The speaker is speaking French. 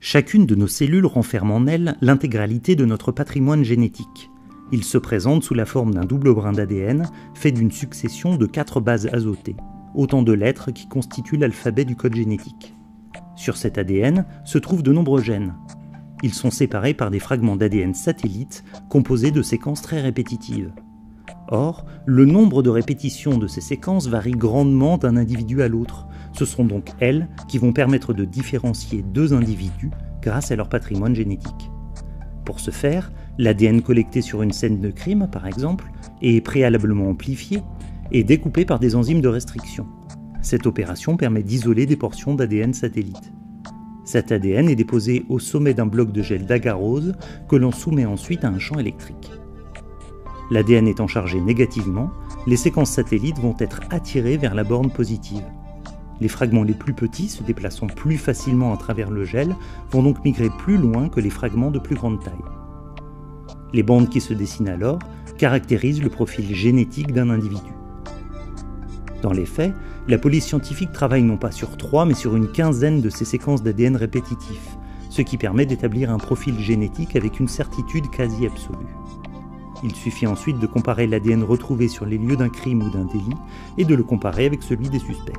Chacune de nos cellules renferme en elle l'intégralité de notre patrimoine génétique. Il se présente sous la forme d'un double brin d'ADN fait d'une succession de 4 bases azotées, autant de lettres qui constituent l'alphabet du code génétique. Sur cet ADN se trouvent de nombreux gènes. Ils sont séparés par des fragments d'ADN satellites composés de séquences très répétitives. Or, le nombre de répétitions de ces séquences varie grandement d'un individu à l'autre. Ce sont donc elles qui vont permettre de différencier deux individus grâce à leur patrimoine génétique. Pour ce faire, l'ADN collecté sur une scène de crime, par exemple, est préalablement amplifié et découpé par des enzymes de restriction. Cette opération permet d'isoler des portions d'ADN satellites. Cet ADN est déposé au sommet d'un bloc de gel d'agarose que l'on soumet ensuite à un champ électrique. L'ADN étant chargé négativement, les séquences satellites vont être attirées vers la borne positive. Les fragments les plus petits, se déplaçant plus facilement à travers le gel, vont donc migrer plus loin que les fragments de plus grande taille. Les bandes qui se dessinent alors caractérisent le profil génétique d'un individu. Dans les faits, la police scientifique travaille non pas sur 3 mais sur une quinzaine de ces séquences d'ADN répétitifs, ce qui permet d'établir un profil génétique avec une certitude quasi absolue. Il suffit ensuite de comparer l'ADN retrouvé sur les lieux d'un crime ou d'un délit et de le comparer avec celui des suspects.